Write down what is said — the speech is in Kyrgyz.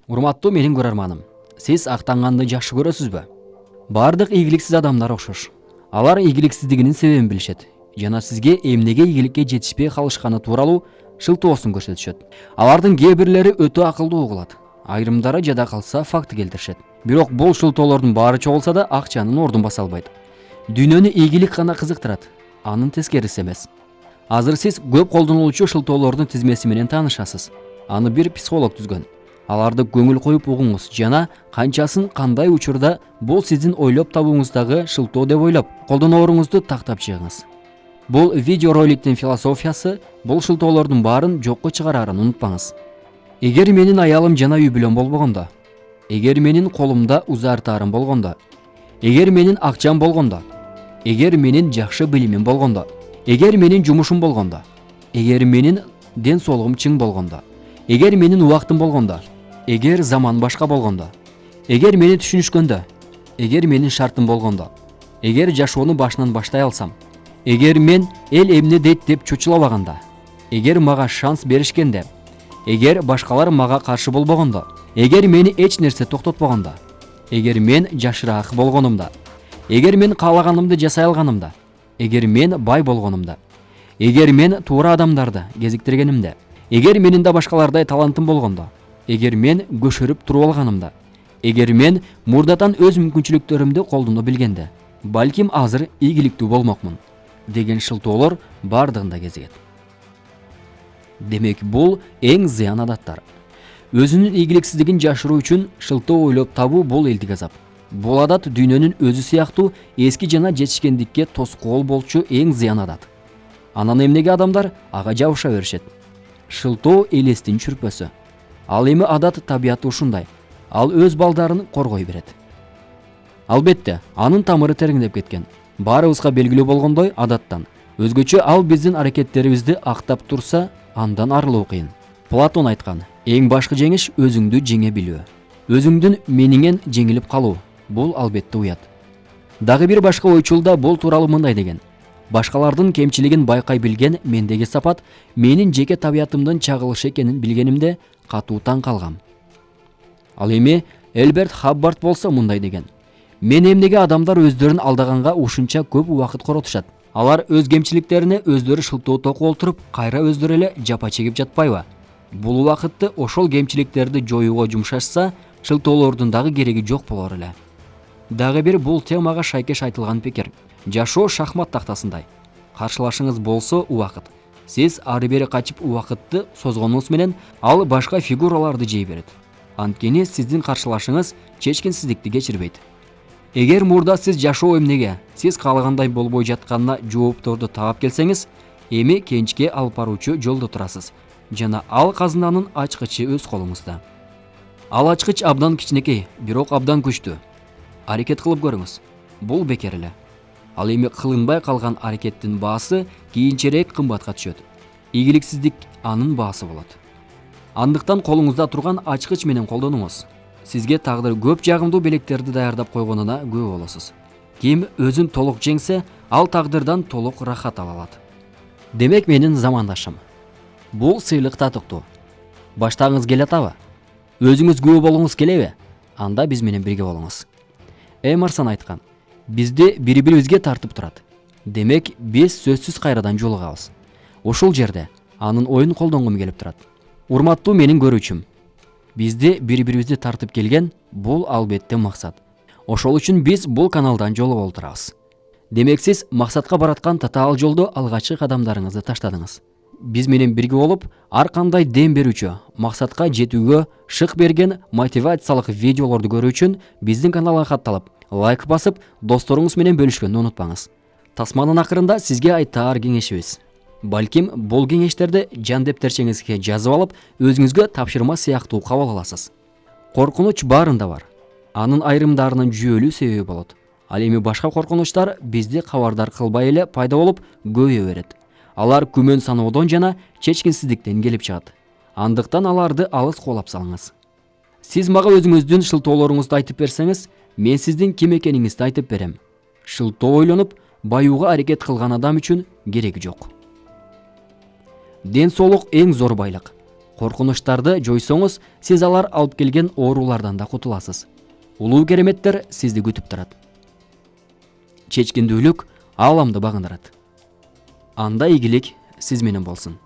Урматтуу менин көрөрманым, сиз актанганды жакшы көрөсүзбү? Бардык ийгиликсиз адамдар окшош. Алар ийгиликсиздигинин себебин билишет жана сизге эмнеге ийгиликке жетишпей калышканы тууралуу шылтоосун көрсөтүшөт. Алардын кээ бирлери өтө акылдуу кылат, айрымдары жада калса факты келтиришет. Бирок бул шылтоолордун баары чогулса да акчанын ордун баса албайт. Дүйнөнү ийгилик гана кызыктырат, анын тескериси эмес. Азыр сиз көп колдонулуучу шылтоолордун тизмеси менен таанышасыз. Аны бир психолог түзгөн. Аларды көңүл коюп угуңуз жана канчасын кандай учурда бул сиздин ойлоп табууңуздагы шылтоо деп ойлоп колдонооруңузду тактап чыгыңыз. Бул видео роликтин философиясы бул шылтоолордун баарын жокко чыгарарын унутпаңыз. Эгер менин аялым жана үй бүлөм болгондо, эгер менин колумда узартарым болгондо, эгер менин акчам болгондо, эгер менин жакшы билимим болгондо, эгер менин жумушум болгондо, эгер менин ден соолугум чың болгондо, эгер менин убактым болгондо, эгер заман башка болгондо, эгер мени түшүнүшкөндө, эгер менин шартым болгондо, эгер жашоону башынан баштай алсам, эгер мен эл эмне дейт деп чочулабаганда, эгер мага шанс беришкенде, эгер башкалар мага каршы болбогондо, эгер мени эч нерсе токтотпогондо, эгер мен жашыраак болгонумда, эгер мен каалаганымды жасай алганымда, эгер мен бай болгонумда, эгер мен туура адамдарды кезиктиргенимде, эгер менин да башкалардай талантым болгондо, эгер мен көшөрүп туруп алганымда, эгер мен мурдатан өз мүмкүнчүлүктөрүмдү колдоно билгенде, балким азыр ийгиликтүү болмокмун деген шылтоолор бардыгында кезигет. Демек бул эң зыян адаттар. Өзүнүн ийгиликсиздигин жашыруу үчүн шылтоо ойлоп табуу бул элдик азап. Бул адат дүйнөнүн өзү сыяктуу эски жана жетишкендикке тоскоол болчу эң зыян адат. Анан эмнеге адамдар ага жабыша беришет? Шылтоо элестин чүрпөсү. Ал эми адат табияты ушундай. Ал өз балдарын коргой берет. Албетте, анын тамыры тереңдеп кеткен. Баарыбызга белгилүү болгондой адаттан өзгөчө ал биздин аракеттерибизди актап турса, андан арылуу кыйын. Платон айткан, эң башкы жеңиш өзүңдү жеңе билүү. Өзүңдүн мениңен жеңилип калуу. Бул албетте уят. Дагы бир башка ойчулда бул тууралуу мындай деген. Башкалардын кемчилигин байкай билген мендеги сапат менин жеке табиятымдын чагылышы экенин билгенимде катуу таң калгам. Ал эми Элберт Хаббард болсо мындай деген. Мен эмнеге адамдар өздөрүн алдаганга ушунча көп убакыт коротушат? Алар өз кемчиликтерине өздөрү шылтоо токуп олтуруп, кайра өздөрү эле жапа чегип жатпайбы? Бул убакытты ошол кемчиликтерди жоюуга жумшашса, шылтоолордун дагы кереги жок болор эле. Дагы бир бул темага шайкеш айтылган пикир. Жашоо шахмат тактасындай. Каршылашыңыз болсо убакыт. Сиз ары бери качып убакытты созгонуңуз менен ал башка фигураларды жей берет. Анткени сиздин каршылашыңыз чечкинсиздикти кечирбейт. Эгер мурда сиз жашоо эмнеге, сиз каалагандай болбой жатканына жоопторду таап келсеңиз, эми кенчке алып баруучу жолдо турасыз жана ал казынанын ачкычы өз колуңузда. Ал ачкыч абдан кичинекей, бирок абдан күчтүү. Аракет кылып көрүңүз. Бул бекер эле. Ал эми кылынбай калган аракеттин баасы кийинчерээк кымбатка түшөт. Ийгиликсиздик анын баасы болот. Андыктан колуңузда турган ачкыч менен колдонуңуз. Сизге тагдыр көп жагымдуу белектерди даярдап койгонуна күбө болосуз. Ким өзүн толук жеңсе, ал тагдырдан толук рахат ала алат. Демек менин замандашым. Бул сыйлык татыктуу. Баштагыңыз келатабы? Өзүңүз күбө болгуңуз келеби? Анда биз менен бирге болуңуз. Эмерсон айткан, бизди бири-бирибизге тартып турат. Демек биз сөзсүз кайрадан жолугабыз. Ушул жерде анын оюн колдонгум келип турат. Урматтуу менин көрүүчүм. Бизди бири-бирибизди тартып келген бул албетте максат. Ошол үчүн биз бул каналдан жолугуп олтурабыз. Демек сиз максатка бараткан татаал жолдо алгачкы кадамдарыңызды таштадыңыз. Биз менен бирге болуп, ар кандай дем берүүчү, максатка жетүүгө шык берген мотивациялык видеолорду көрүү үчүн биздин каналга катталып, лайк басып, досторуңуз менен бөлүшкөндү унутпаңыз. Тасманын акырында сизге айтаар кеңешибиз. Балким бул кеңештерди жан дептерчиңизге жазып алып, өзүңүзгө тапшырма сыяктуу кабыл аласыз. Коркунуч баарында бар. Анын айрымдарынын жүйөлүү себеби болот. Ал эми башка коркунучтар бизди кабардар кылбай эле пайда болуп көбөйө берет. Алар күмөн саноодон жана чечкинсиздиктен келип чыгат. Андыктан аларды алыс коолап салыңыз. Сиз мага өзүңүздүн шылтоолоруңузду айтып берсеңиз, мен сиздин ким экениңизди айтып берем. Шылтоо ойлонуп, баюуга аракет кылган адам үчүн кереги жок. Ден соолук эң зор байлык. Коркунучтарды жойсоңуз, сиз алар алып келген оорулардан да кутуласыз. Улуу кереметтер сизди күтүп турат. Чечкиндүүлүк ааламды багындырат. Анда ийгилик сиз менен болсун.